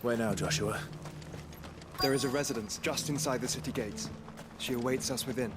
Where now, Joshua? There is a residence just inside the city gates. She awaits us within.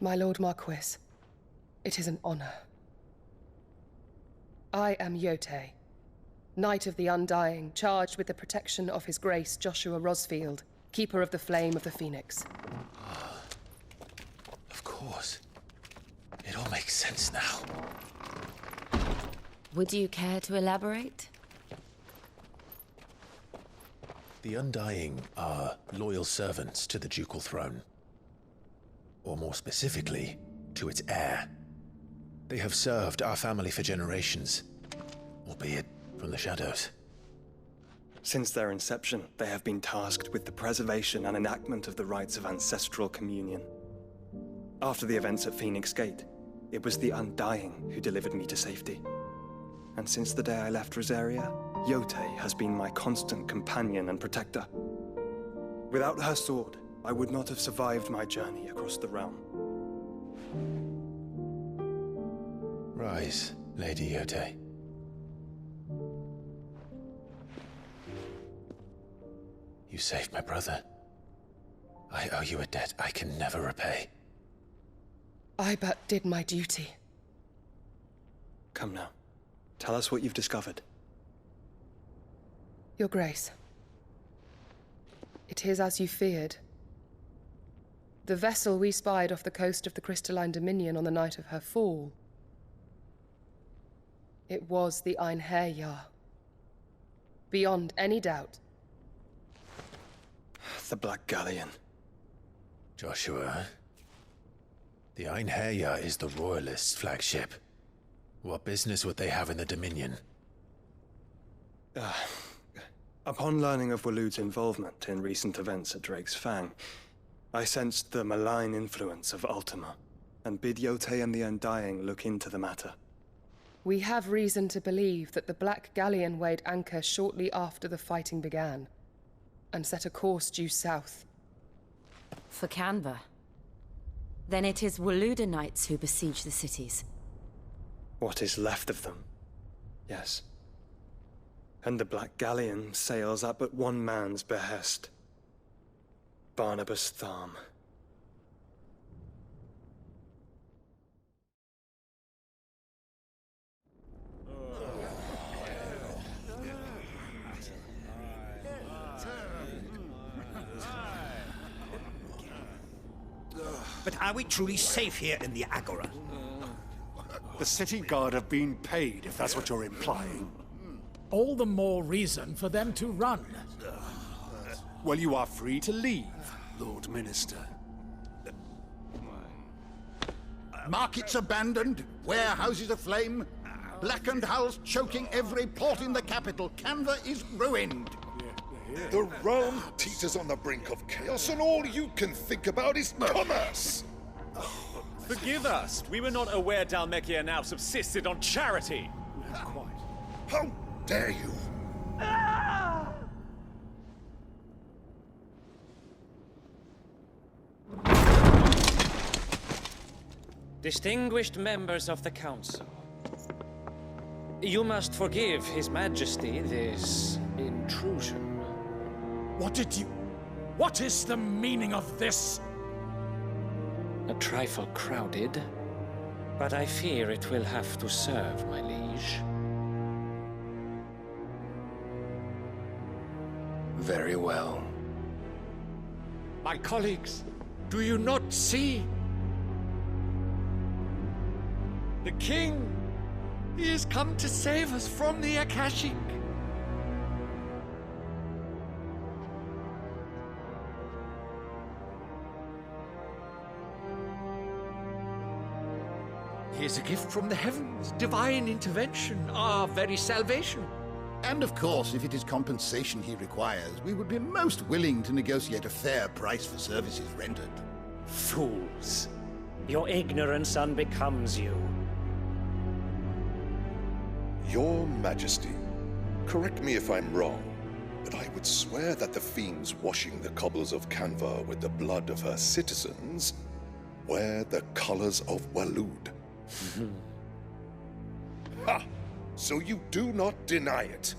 My Lord Marquis, it is an honor. I am Yote, Knight of the Undying, charged with the protection of His Grace Joshua Rosfield, Keeper of the Flame of the Phoenix. Of course. It all makes sense now. Would you care to elaborate? The Undying are loyal servants to the ducal throne. Or more specifically, to its heir. They have served our family for generations, albeit from the shadows. Since their inception, they have been tasked with the preservation and enactment of the rites of ancestral communion. After the events at Phoenix Gate, it was the Undying who delivered me to safety. And since the day I left Rosaria, Yote has been my constant companion and protector. Without her sword, I would not have survived my journey across the realm. Rise, Lady Yote. You saved my brother. I owe you a debt I can never repay. I but did my duty. Come now. Tell us what you've discovered. Your Grace. It is as you feared. The vessel we spied off the coast of the Crystalline Dominion on the night of her fall. It was the Einherjar. Beyond any doubt. The Black Galleon. Joshua, the Einherjar is the Royalists' flagship. What business would they have in the Dominion? Upon learning of Waloed's involvement in recent events at Drake's Fang, I sensed the malign influence of Ultima, and bid Yote and the Undying look into the matter. We have reason to believe that the Black Galleon weighed anchor shortly after the fighting began, and set a course due south. For Canva. Then it is Waloed knights who besiege the cities. What is left of them, yes. And the Black Galleon sails at but one man's behest. Barnabas Tharm. But are we truly safe here in the Agora? The city guard have been paid, if that's what you're implying. All the more reason for them to run. Well, you are free to leave, Lord Minister. Markets abandoned, warehouses aflame, blackened hulls choking every port in the capital. Canva is ruined. The realm teeters on the brink of chaos, and all you can think about is commerce! Forgive us. We were not aware Dhalmekia now subsisted on charity. How dare you! Distinguished members of the Council, you must forgive His Majesty this intrusion. What is the meaning of this? A trifle crowded, but I fear it will have to serve, my liege. Very well. My colleagues, do you not see? The king, he has come to save us from the Akashic. He is a gift from the heavens, divine intervention, our very salvation. And of course, if it is compensation he requires, we would be most willing to negotiate a fair price for services rendered. Fools. Your ignorance unbecomes you. Your Majesty, correct me if I'm wrong, but I would swear that the fiends washing the cobbles of Canva with the blood of her citizens wear the colors of Waloed. Ha! So you do not deny it.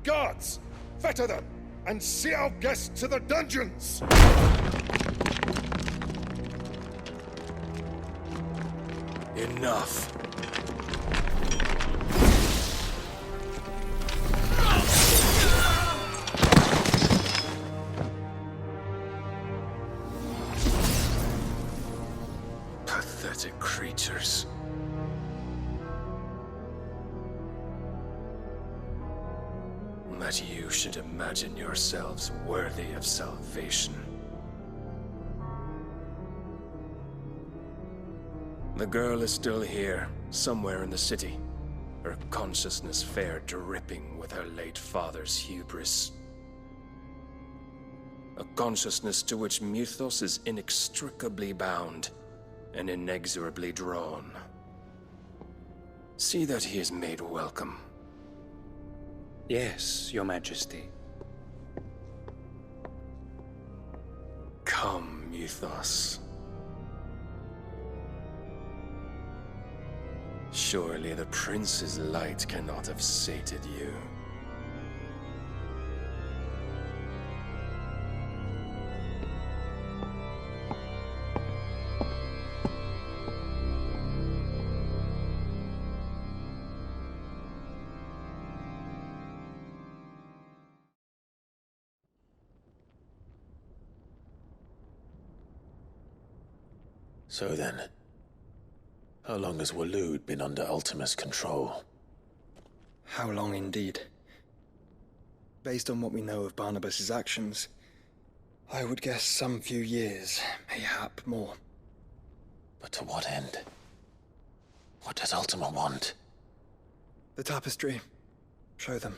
Guards, fetter them, and see our guests to the dungeons! Enough. Pathetic creatures. That you should imagine yourselves worthy of salvation. The girl is still here, somewhere in the city, her consciousness fair dripping with her late father's hubris. A consciousness to which Mythos is inextricably bound and inexorably drawn. See that he is made welcome. Yes, Your Majesty. Come, Mythos. Surely the prince's light cannot have sated you. So then, how long has Waloed been under Ultima's control? How long indeed? Based on what we know of Barnabas's actions, I would guess some few years, mayhap more. But to what end? What does Ultima want? The tapestry. Show them.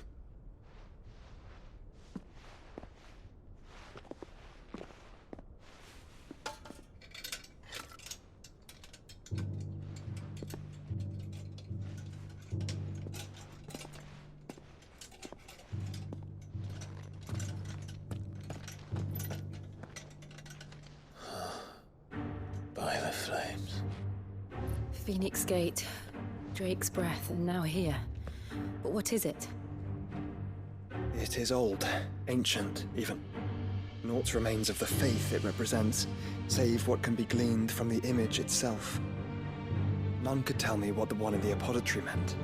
By the flames. Phoenix Gate, Drake's Breath, and now here. But what is it? It is old, ancient, even. Naught remains of the faith it represents, save what can be gleaned from the image itself. None could tell me what the one in the apothecary meant,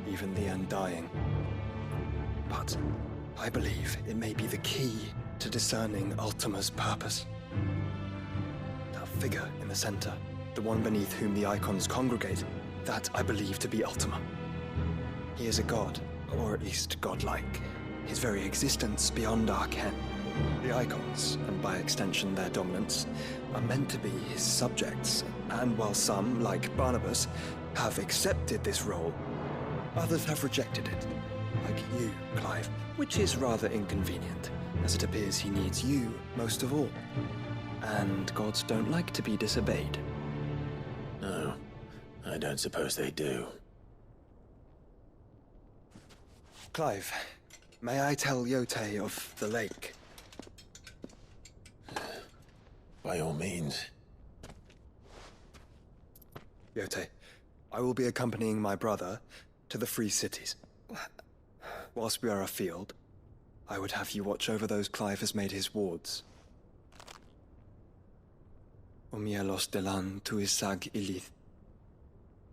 even the Undying. But I believe it may be the key to discerning Ultima's purpose. That figure in the center, the one beneath whom the icons congregate, that I believe to be Ultima. He is a god, or at least godlike. His very existence beyond our ken. The icons, and by extension their dominants, are meant to be his subjects, and while some, like Barnabas, have accepted this role, others have rejected it, like you, Clive, which is rather inconvenient, as it appears he needs you most of all. And gods don't like to be disobeyed. No, I don't suppose they do. Clive, may I tell Yote of the lake? By all means. Yote, I will be accompanying my brother to the Free Cities. Whilst we are afield, I would have you watch over those Clive has made his wards. Umielos delan tu isag ilith.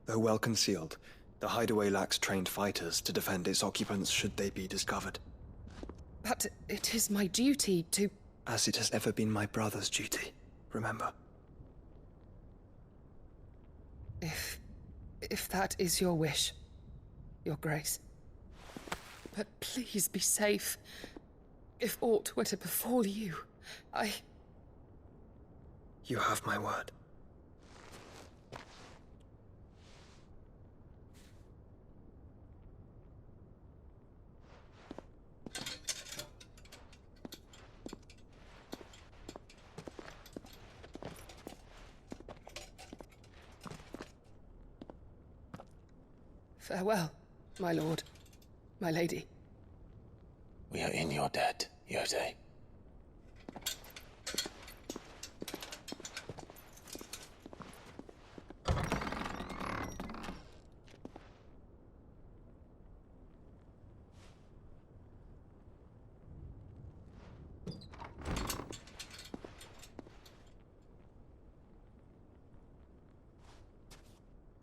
Though well concealed, the hideaway lacks trained fighters to defend its occupants should they be discovered. But it is my duty to... As it has ever been my brother's duty, remember. If that is your wish, Your Grace. But please be safe. If aught were to befall you, You have my word. Farewell, my lord, my lady. We are in your debt, Yode.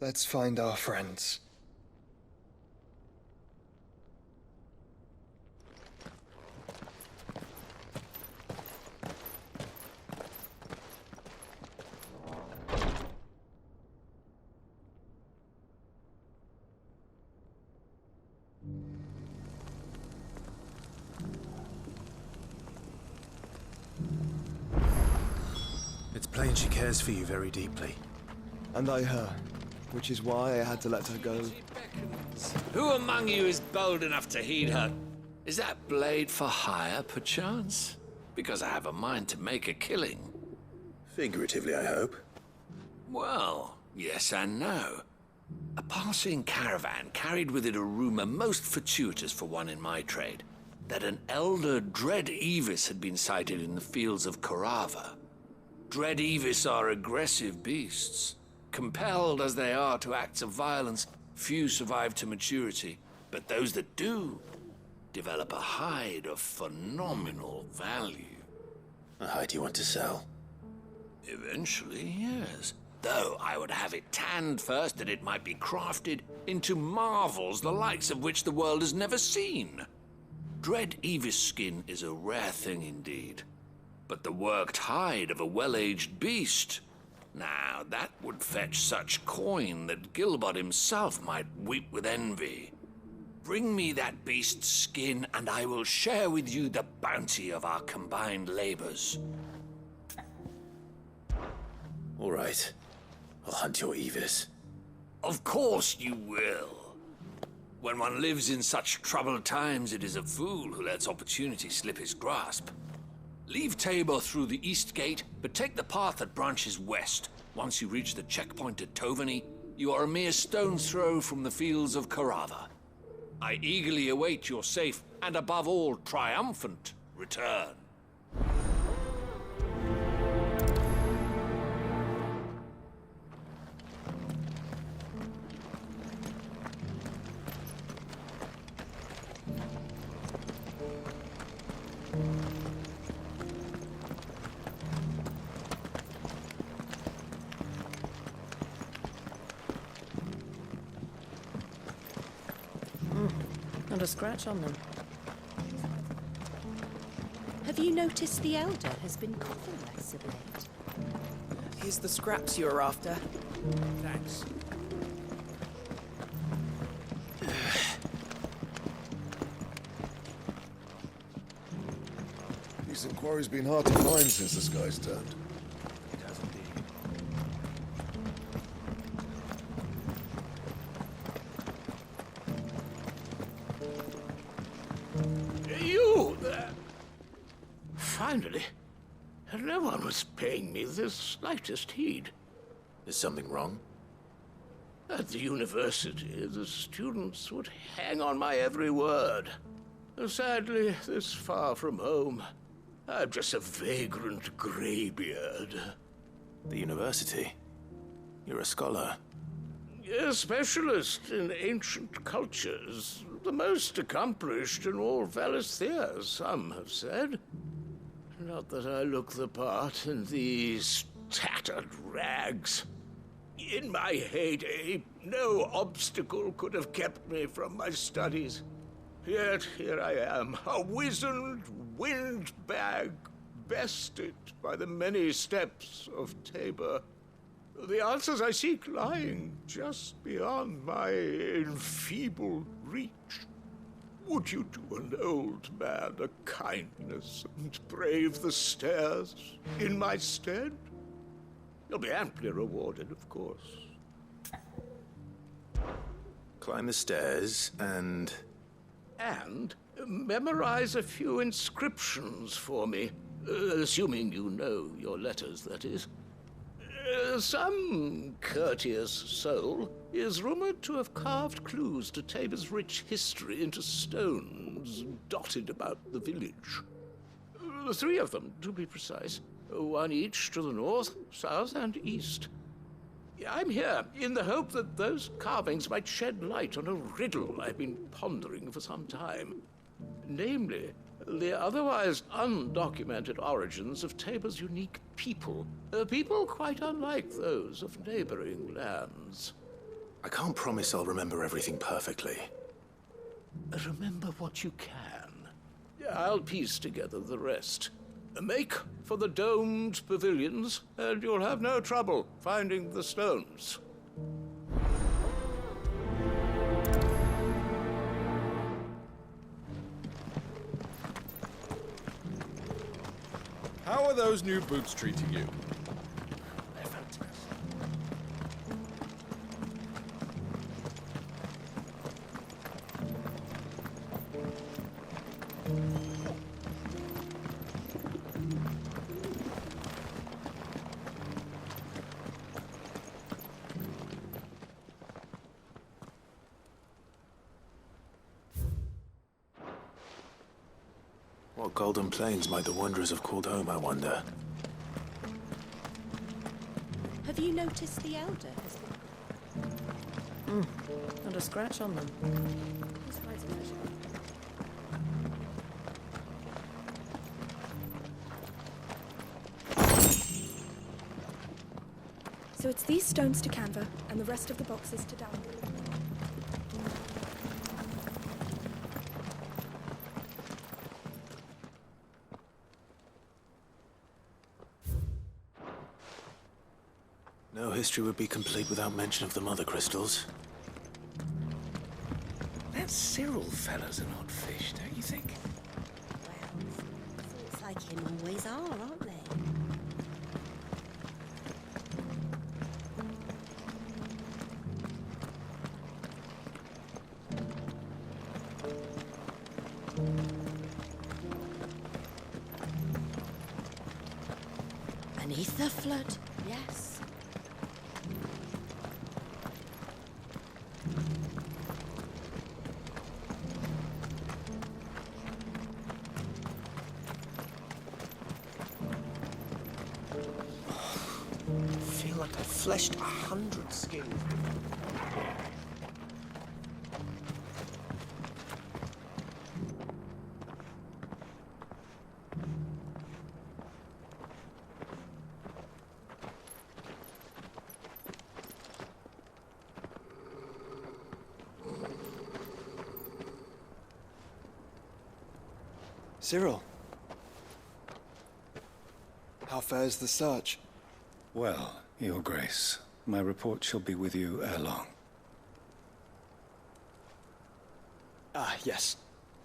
Let's find our friends. It's plain she cares for you very deeply. And I her, which is why I had to let her go. Who among you is bold enough to heed her? Is that blade for hire, perchance? Because I have a mind to make a killing. Figuratively, I hope. Well, yes and no. A passing caravan carried with it a rumor most fortuitous for one in my trade, that an elder Dread Evis had been sighted in the fields of Cava. Dread Evis are aggressive beasts. Compelled as they are to acts of violence, few survive to maturity, but those that do develop a hide of phenomenal value. A hide you want to sell? Eventually, yes. Though I would have it tanned first that it might be crafted into marvels the likes of which the world has never seen. Dread Evis skin is a rare thing indeed. But the worked hide of a well-aged beast, now that would fetch such coin that Gilbert himself might weep with envy. Bring me that beast's skin, and I will share with you the bounty of our combined labors. All right. I'll hunt your Evis. Of course you will. When one lives in such troubled times, it is a fool who lets opportunity slip his grasp. Leave Tabor through the east gate, but take the path that branches west. Once you reach the checkpoint at Tovany, you are a mere stone's throw from the fields of Cava. I eagerly await your safe, and above all, triumphant return. Not a scratch on them. Have you noticed the Elder has been collarless of late? Here's the scraps you're after. Thanks. Decent quarry's been hard to find since the sky's turned. It has indeed. You there! Finally, no one was paying me the slightest heed. Is something wrong? At the university, the students would hang on my every word. Sadly, this far from home, I'm just a vagrant greybeard. The university? You're a scholar. A specialist in ancient cultures. The most accomplished in all Valisthea, some have said. Not that I look the part in these tattered rags. In my heyday, no obstacle could have kept me from my studies. Yet here I am, a wizened windbag, bested by the many steps of Tabor. The answers I seek lying just beyond my enfeebled reach. Would you do an old man a kindness and brave the stairs in my stead? You'll be amply rewarded, of course. Climb the stairs and... And memorize a few inscriptions for me. Assuming you know your letters, that is. Some courteous soul is rumored to have carved clues to Tabor's rich history into stones dotted about the village. 3 of them, to be precise. 1 each to the north, south, and east. I'm here in the hope that those carvings might shed light on a riddle I've been pondering for some time. Namely, the otherwise undocumented origins of Tabor's unique people. People quite unlike those of neighboring lands. I can't promise I'll remember everything perfectly. Remember what you can. I'll piece together the rest. Make for the domed pavilions, and you'll have no trouble finding the stones. How are those new boots treating you? They're fantastic. What golden plains might the wanderers have called home, I wonder? Have you noticed the elder has been... Not a scratch on them. So it's these stones to Canva, and the rest of the boxes to down. No history would be complete without mention of the mother crystals. That Cyril fella's an odd fish, don't you think? Well, thoughts like him always are, aren't they? Beneath the flood, yes. I feel like I fleshed 100 skins. Cyril. How fares the search? Well, Your Grace, my report shall be with you ere long. Ah, yes.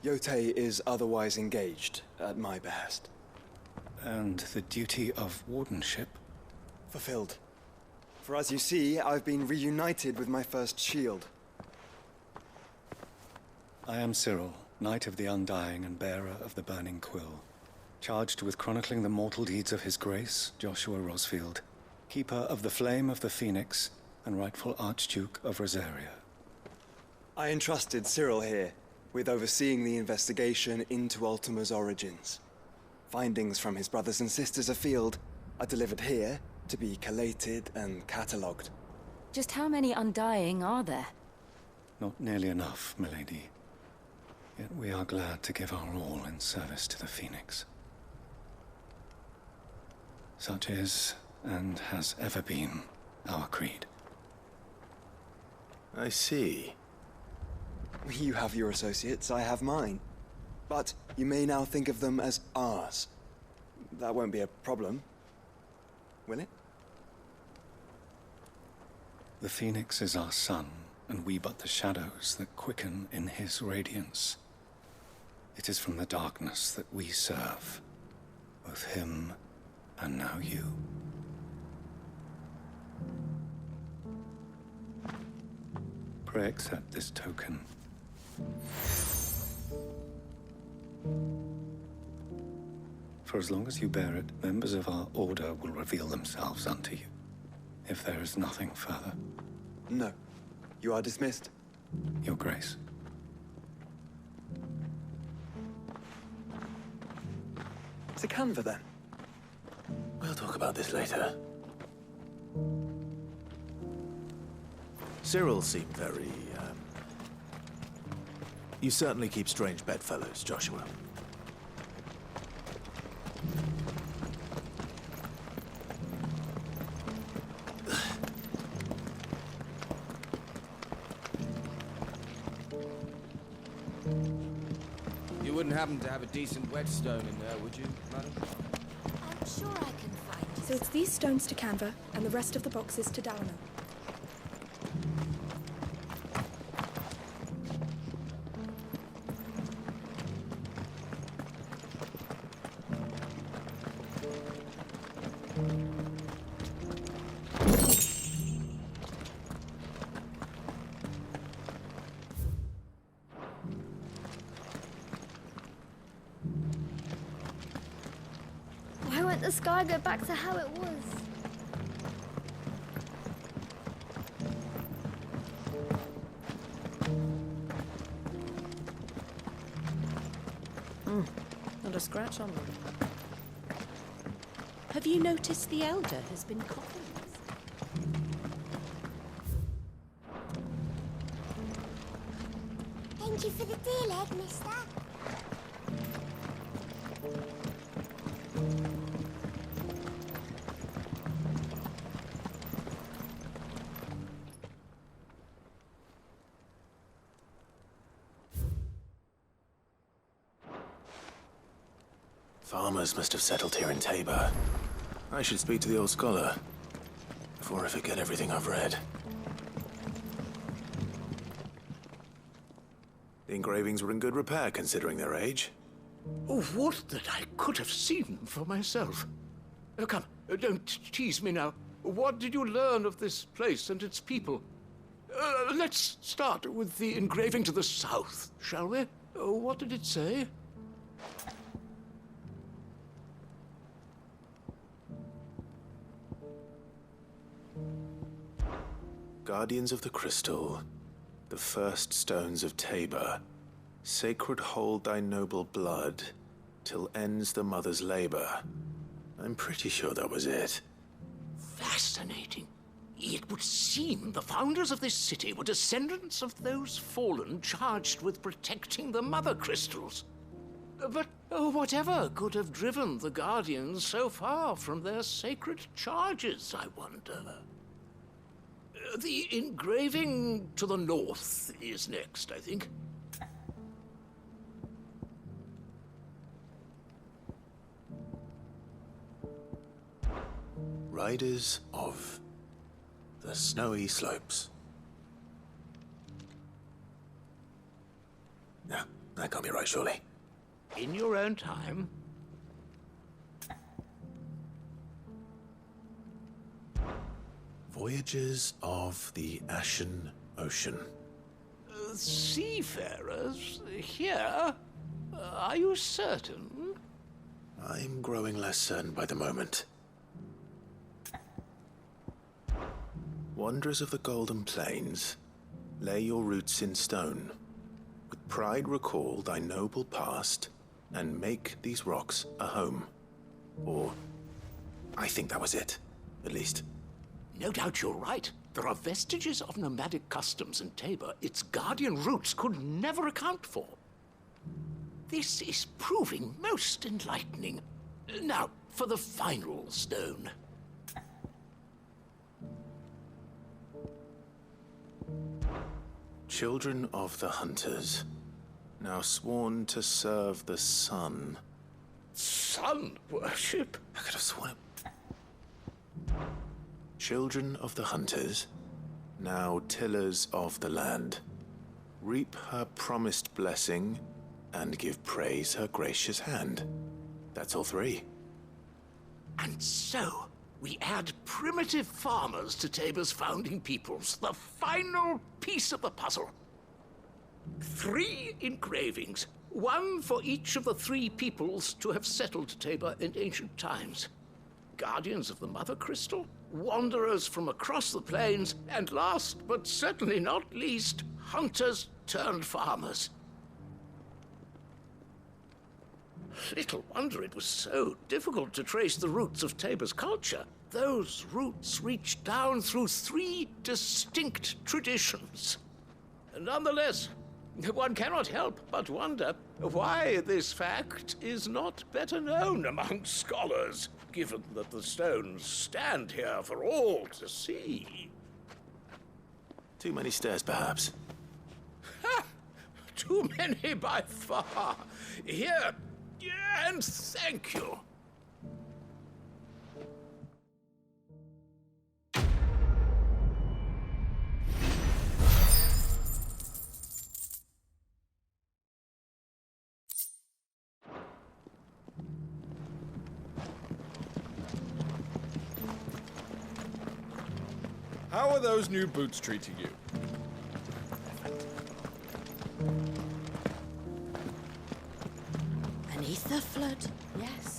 Yotei is otherwise engaged, at my behest. And the duty of wardenship? Fulfilled. For as you see, I've been reunited with my first shield. I am Cyril, Knight of the Undying and bearer of the Burning Quill, charged with chronicling the mortal deeds of His Grace, Joshua Rosfield, Keeper of the Flame of the Phoenix and rightful Archduke of Rosaria. I entrusted Cyril here with overseeing the investigation into Ultima's origins. Findings from his brothers and sisters afield are delivered here to be collated and catalogued. Just how many Undying are there? Not nearly enough, milady. Yet we are glad to give our all in service to the Phoenix. Such is, and has ever been, our creed. I see. You have your associates, I have mine. But you may now think of them as ours. That won't be a problem, will it? The Phoenix is our sun, and we but the shadows that quicken in his radiance. It is from the darkness that we serve, both him and now you. Pray accept this token. For as long as you bear it, members of our order will reveal themselves unto you. if there is nothing further. No. You are dismissed. Your Grace. To Canva, then. We'll talk about this later. Cyril seemed very, You certainly keep strange bedfellows, Joshua. You wouldn't happen to have a decent whetstone in there, would you, madam? I'm sure I can find it. So it's these stones to Canva, and the rest of the boxes to Dalna. Why won't the sky go back to how it was? Not a scratch on them. Have you noticed the Elder has been coughing? Thank you for the deal, Ed, mister. Farmers must have settled here in Tabor. I should speak to the old scholar before I forget everything I've read. The engravings were in good repair considering their age. Oh, would that I could have seen them for myself. Come, don't tease me now. What did you learn of this place and its people? Let's start with the engraving to the south, shall we? What did it say? Guardians of the Crystal, the first stones of Tabor, sacred hold thy noble blood, till ends the mother's labor. I'm pretty sure that was it. Fascinating. It would seem the founders of this city were descendants of those fallen charged with protecting the mother crystals. But whatever could have driven the Guardians so far from their sacred charges, I wonder? The engraving to the north is next, I think. Riders of the snowy slopes. No, that can't be right, surely. In your own time. Voyagers of the Ashen Ocean. Seafarers here? Are you certain? I'm growing less certain by the moment. Wanderers of the Golden Plains, lay your roots in stone. With pride recall thy noble past, and make these rocks a home. Or, I think that was it, at least. No doubt you're right. There are vestiges of nomadic customs in Tabor its guardian roots could never account for. This is proving most enlightening. Now, for the final stone. Children of the Hunters, now sworn to serve the sun. Sun worship? I could have sworn. Children of the Hunters, now tillers of the land, reap her promised blessing and give praise her gracious hand. That's all three. And so, we add primitive farmers to Tabor's founding peoples, the final piece of the puzzle. 3 engravings, one for each of the 3 peoples to have settled Tabor in ancient times. Guardians of the Mother Crystal, wanderers from across the plains, and last but certainly not least, hunters turned farmers. Little wonder it was so difficult to trace the roots of Tabor's culture. Those roots reach down through 3 distinct traditions. Nonetheless, one cannot help but wonder why this fact is not better known among scholars, given that the stones stand here for all to see. Too many stairs, perhaps. Ha! Too many by far. Here, and thank you. How are those new boots treating you? Beneath the flood, yes.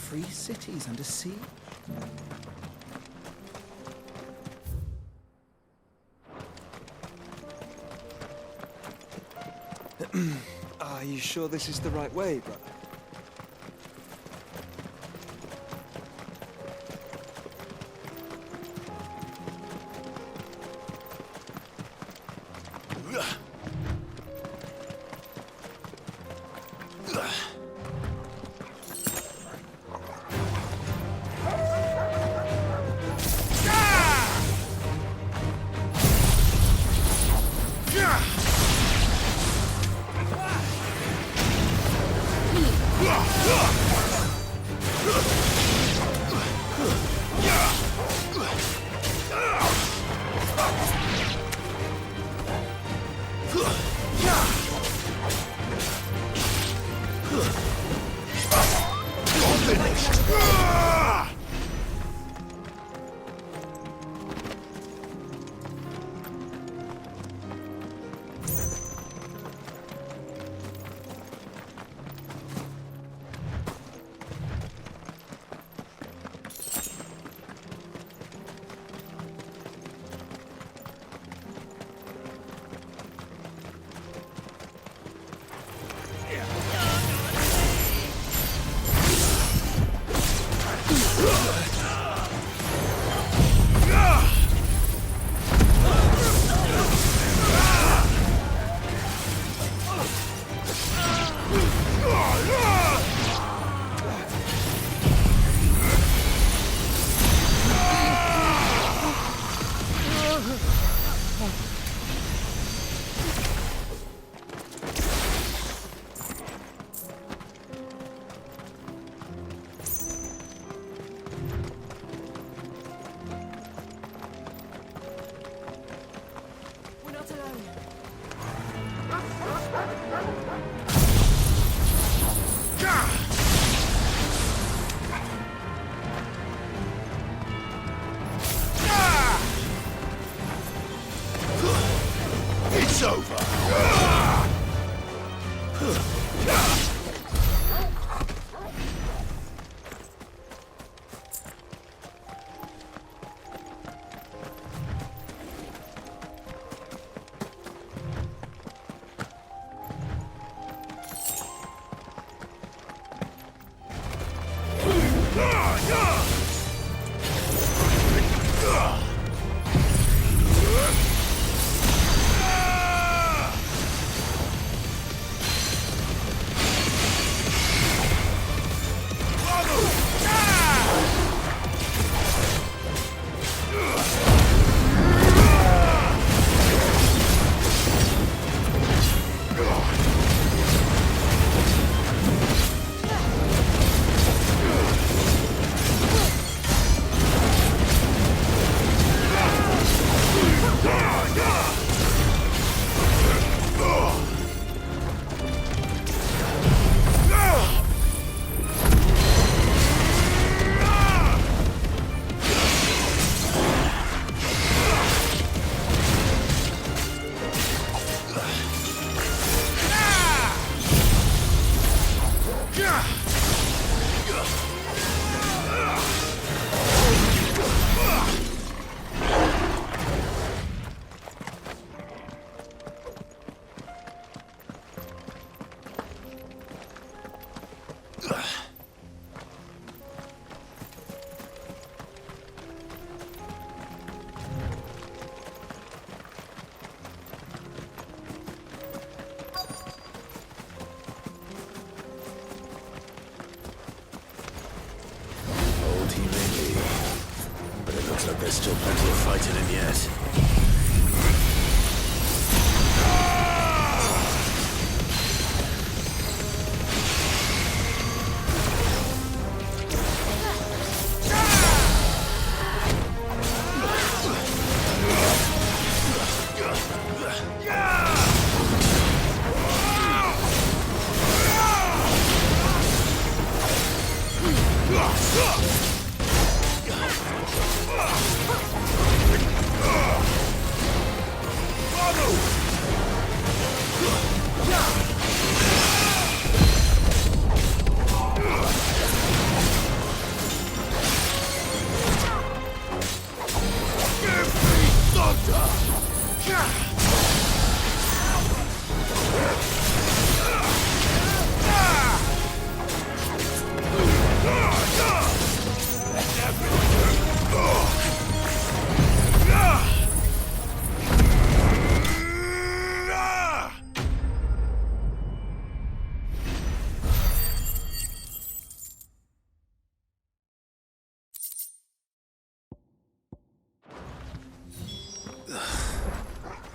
Free cities under siege? Are you sure this is the right way, brother? It's over! Looks like there's still plenty of fighting in yet.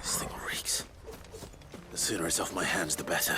This thing reeks. The sooner it's off my hands, the better.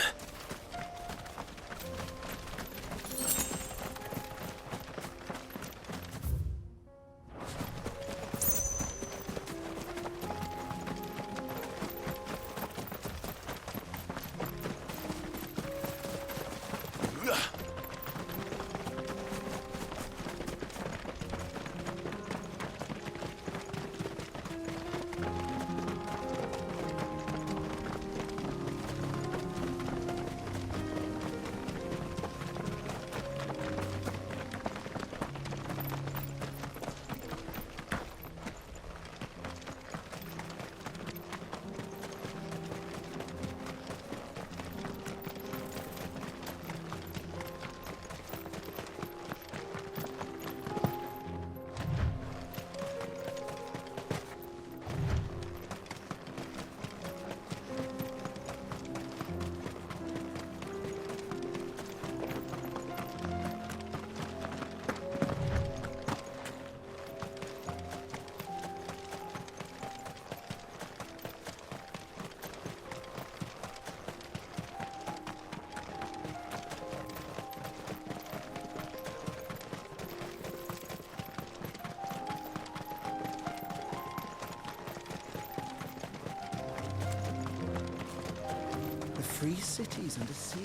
Free cities under sea?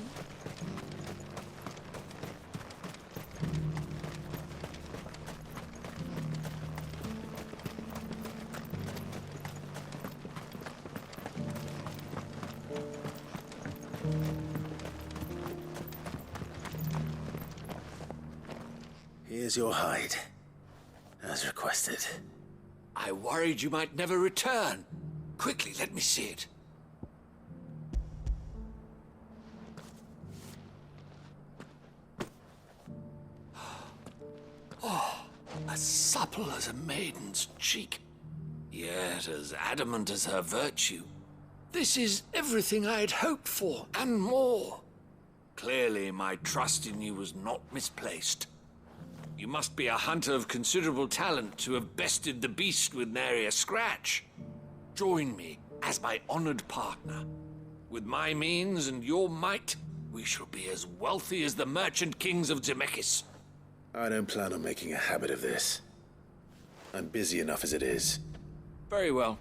Here's your hide, as requested. I worried you might never return. Quickly, let me see it. Supple as a maiden's cheek, yet as adamant as her virtue. This is everything I had hoped for, and more. Clearly, my trust in you was not misplaced. You must be a hunter of considerable talent to have bested the beast with nary a scratch. Join me as my honored partner. With my means and your might, we shall be as wealthy as the merchant kings of Zemeckis. I don't plan on making a habit of this. I'm busy enough as it is. Very well.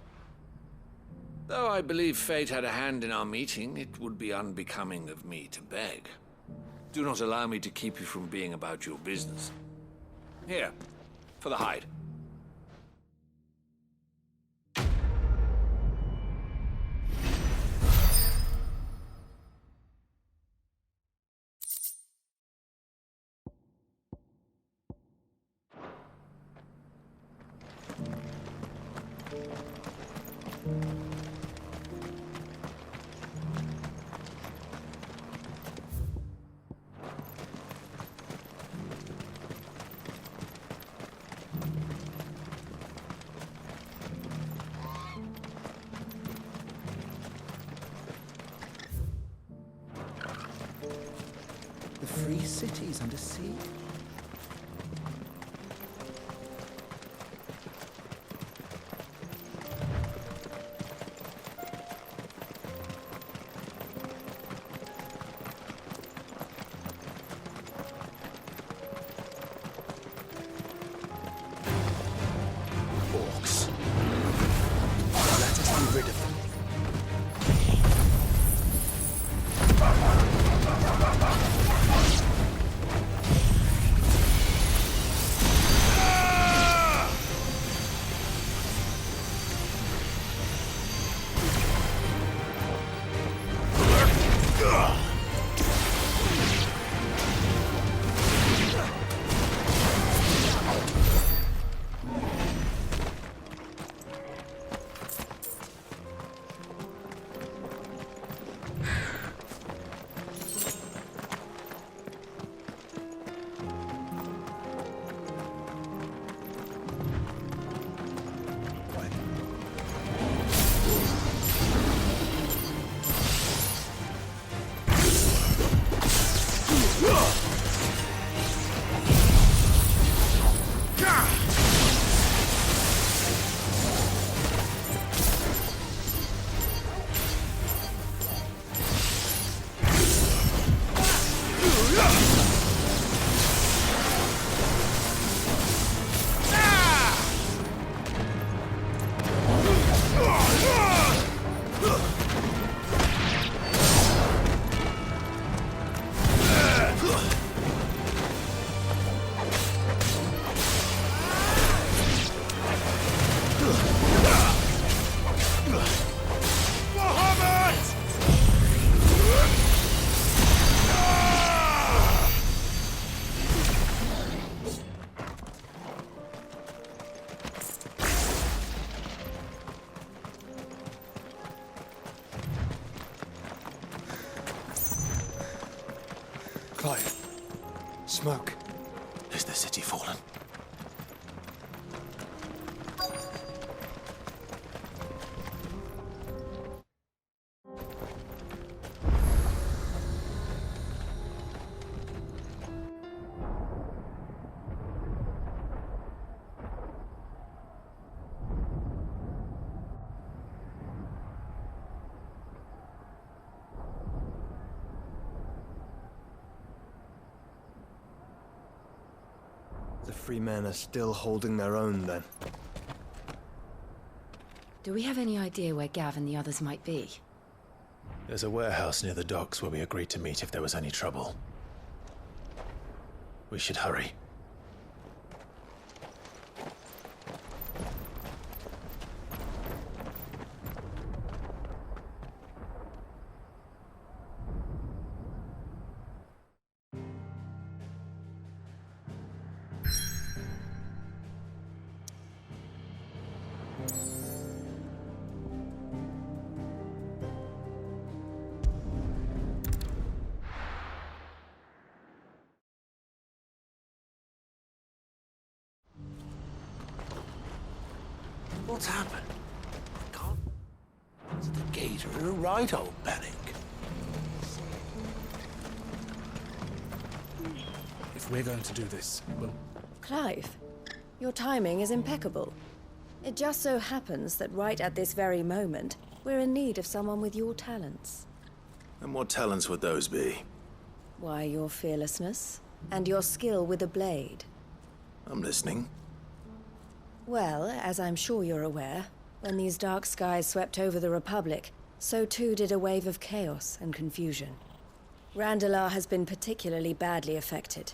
Though I believe fate had a hand in our meeting, it would be unbecoming of me to beg. Do not allow me to keep you from being about your business. Here, for the hide. The free cities under sea? Smoke. Is the city fallen? The free men are still holding their own, then. Do we have any idea where Gav and the others might be? There's a warehouse near the docks where we agreed to meet if there was any trouble. We should hurry. What's happened? Can't. Is the gator in a right old panic? If we're going to do this, well... Clive, your timing is impeccable. It just so happens that right at this very moment, we're in need of someone with your talents. And what talents would those be? Why, your fearlessness and your skill with a blade. I'm listening. Well, as I'm sure you're aware, when these dark skies swept over the Republic, so too did a wave of chaos and confusion. Randalar has been particularly badly affected.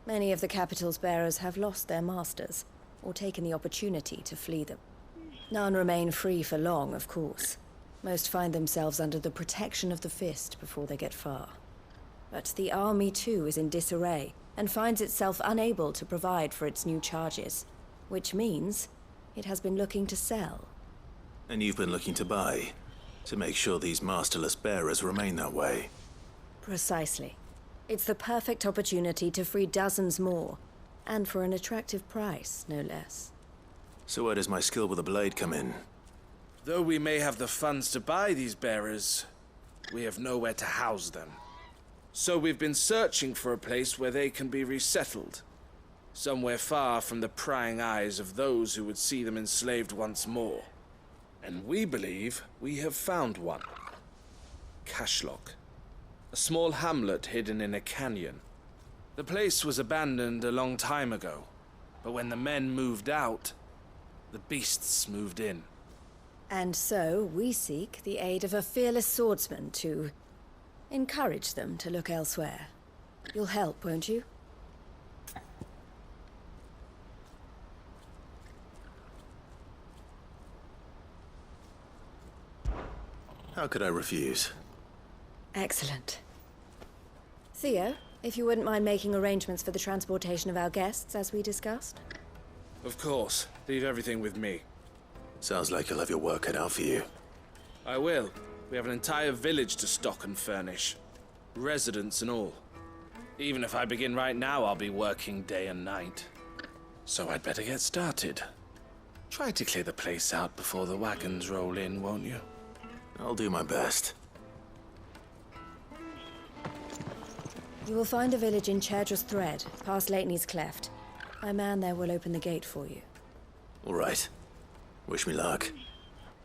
Many of the capital's bearers have lost their masters, or taken the opportunity to flee them. None remain free for long, of course. Most find themselves under the protection of the Fist before they get far. But the army too is in disarray, and finds itself unable to provide for its new charges. Which means it has been looking to sell. And you've been looking to buy, to make sure these masterless bearers remain that way. Precisely. It's the perfect opportunity to free dozens more, and for an attractive price, no less. So where does my skill with a blade come in? Though we may have the funds to buy these bearers, we have nowhere to house them. So we've been searching for a place where they can be resettled. Somewhere far from the prying eyes of those who would see them enslaved once more. And we believe we have found one. Cashlock. A small hamlet hidden in a canyon. The place was abandoned a long time ago, but when the men moved out, the beasts moved in. And so we seek the aid of a fearless swordsman to encourage them to look elsewhere. You'll help, won't you? How could I refuse? Excellent. Theo, if you wouldn't mind making arrangements for the transportation of our guests, as we discussed? Of course. Leave everything with me. Sounds like you'll have your work cut out for you. I will. We have an entire village to stock and furnish. Residents and all. Even if I begin right now, I'll be working day and night. So I'd better get started. Try to clear the place out before the wagons roll in, won't you? I'll do my best. You will find a village in Chairdra's Thread, past Lateney's Cleft. My man there will open the gate for you. All right. Wish me luck.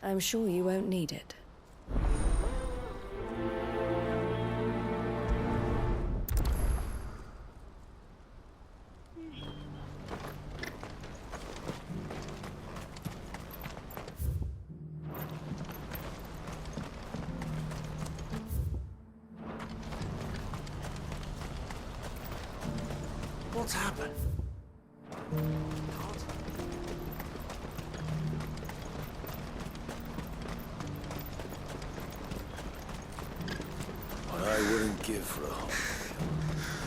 I'm sure you won't need it. What's happened? What I wouldn't give for a home.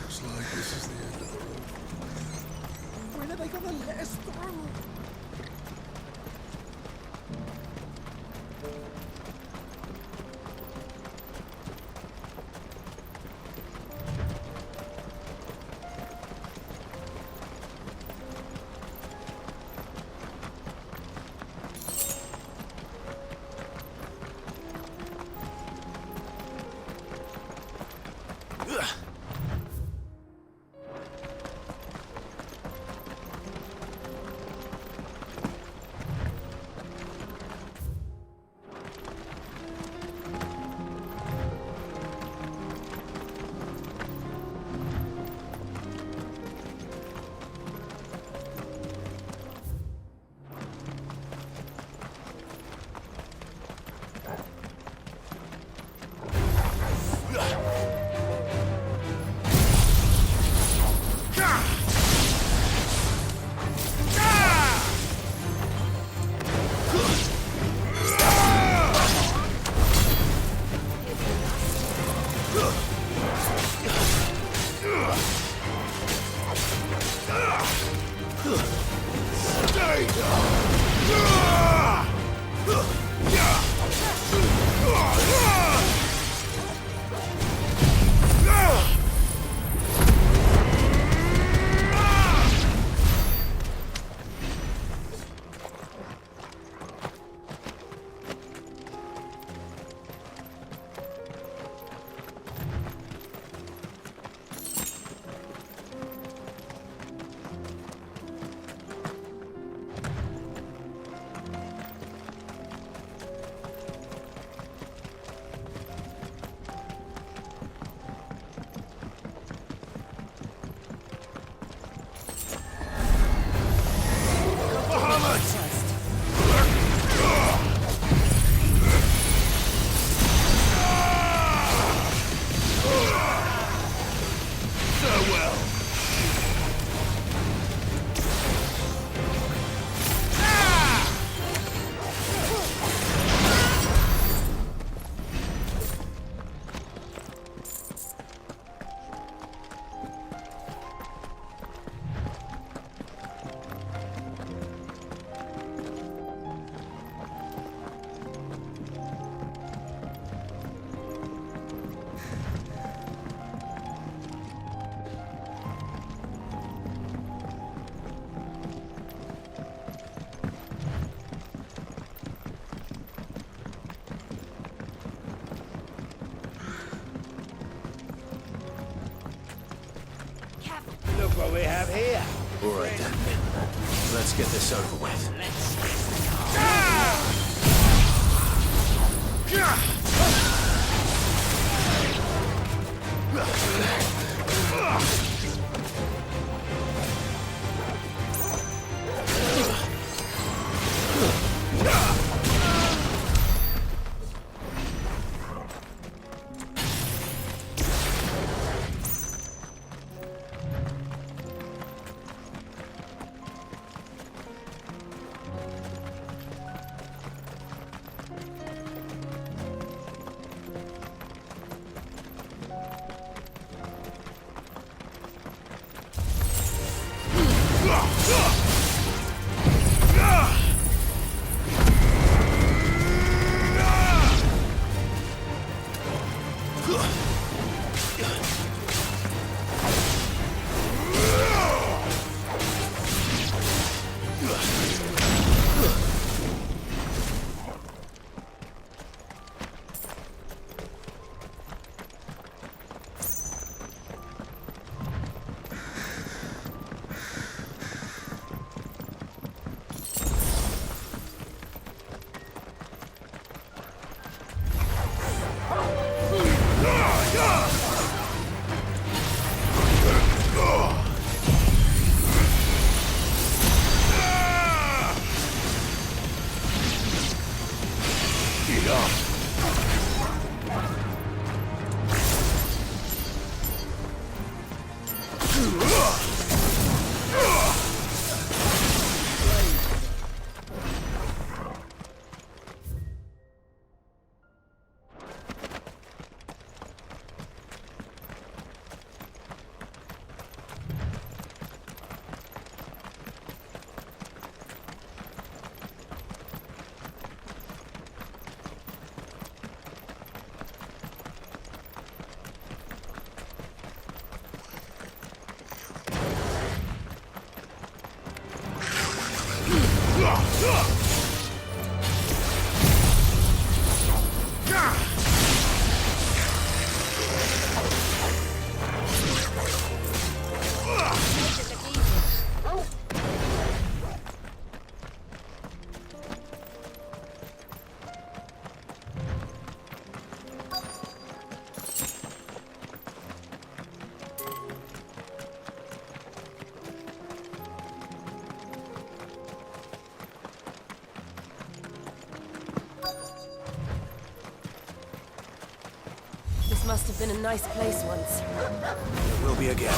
Looks like this is the end of the road. When are they gonna let us through? All right then. Let's get this over with. Must have been a nice place once. It will be again.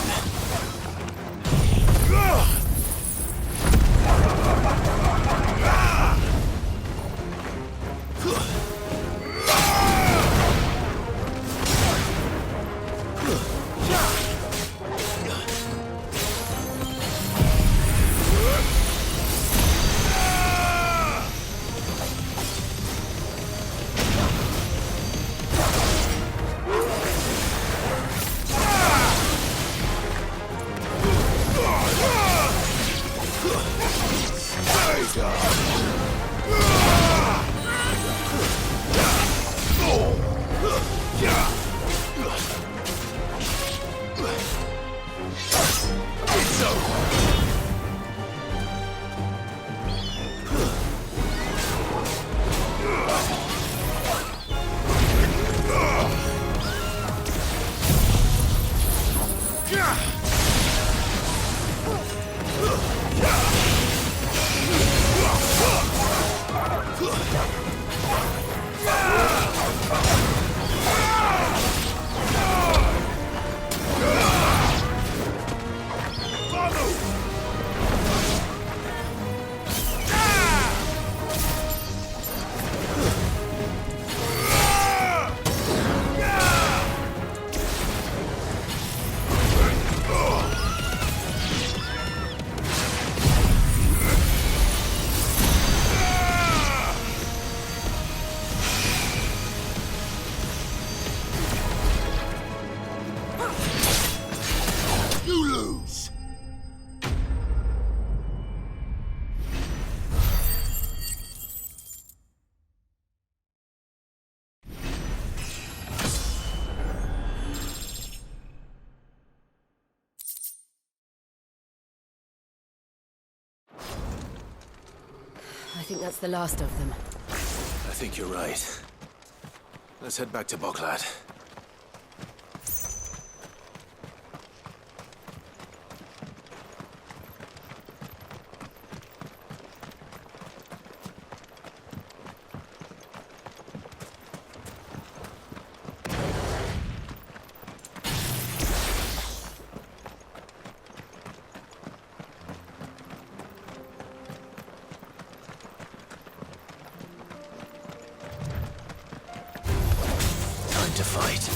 I think that's the last of them. I think you're right. Let's head back to Boklad. To fight.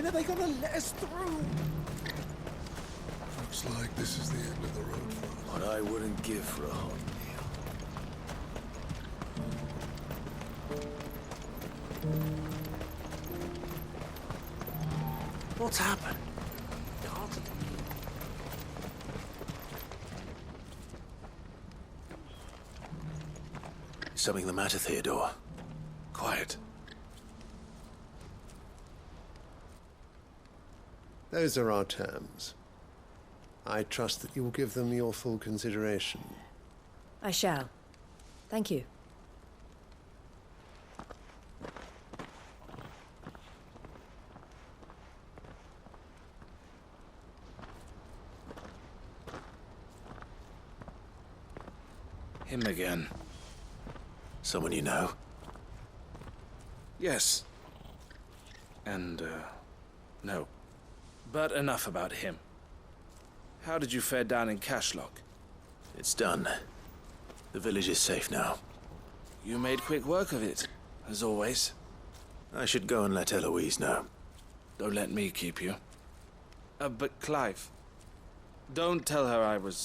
When are they gonna let us through? Looks like this is the end of the road for us. What I wouldn't give for a hot meal. What's happened? Something the matter, Theodore? Quiet. Those are our terms. I trust that you will give them your full consideration. I shall. Thank you. Him again. Someone you know? Yes. And, no. But enough about him. How did you fare down in Cashlock? It's done. The village is safe now. You made quick work of it, as always. I should go and let Eloise know. Don't let me keep you. But Clive, don't tell her I was